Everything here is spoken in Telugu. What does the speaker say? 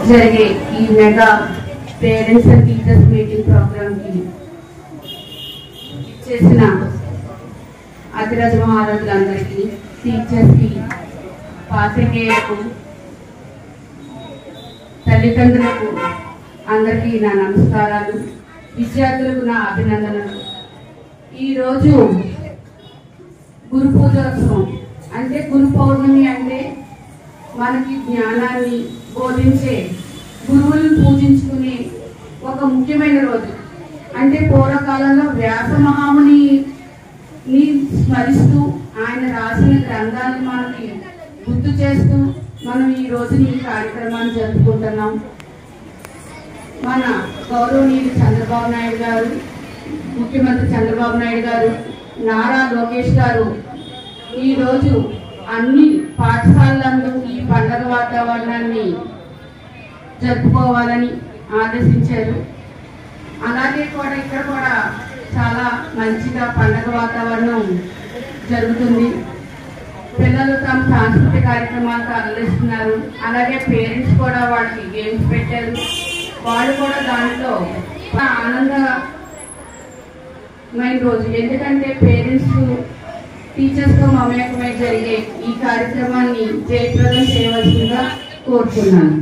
జరిగే ఈ mega parents and teachers meeting ప్రోగ్రామ్కి చేసిన అతిరథ మహారాజులందరికీ, టీచర్స్కి, పాత్రికేయులకు, తల్లిదండ్రులకు అందరికీ నా నమస్కారాలు, విద్యార్థులకు నా అభినందనలు. ఈరోజు గురు పూజోత్సవం అంటే గురు పౌర్ణమి అంటే మనకి జ్ఞానాన్ని బోధించే గురువులను పూజించుకునే ఒక ముఖ్యమైన రోజు. అంటే పూర్వకాలంలో వ్యాస మహాముని స్మరిస్తూ ఆయన రాసిన గ్రంథాలను మనకి గుర్తు చేస్తూ మనం ఈ రోజుని ఈ కార్యక్రమాన్ని జరుపుకుంటున్నాం. మన గౌరవనీయులు చంద్రబాబు నాయుడు గారు, ముఖ్యమంత్రి చంద్రబాబు నాయుడు గారు, నారా లోకేష్ గారు ఈరోజు అన్ని పాఠశాలలందు ఈ పండగ వాతావరణాన్ని జరుపుకోవాలని ఆదేశించారు. అలాగే కూడా ఇక్కడ కూడా చాలా మంచిగా పండగ వాతావరణం జరుగుతుంది. పిల్లలు తమ సాంస్కృతిక కార్యక్రమాలకు అలరిస్తున్నారు. అలాగే పేరెంట్స్ కూడా వాళ్ళకి గేమ్స్ పెట్టారు. వాళ్ళు కూడా దాంట్లో ఆనందమైన రోజు. ఎందుకంటే పేరెంట్స్ టీచర్స్తో మమేకమై జరిగే ఈ కార్యక్రమాన్ని జయప్రదం చేయవలసిందిగా కోరుతున్నాను.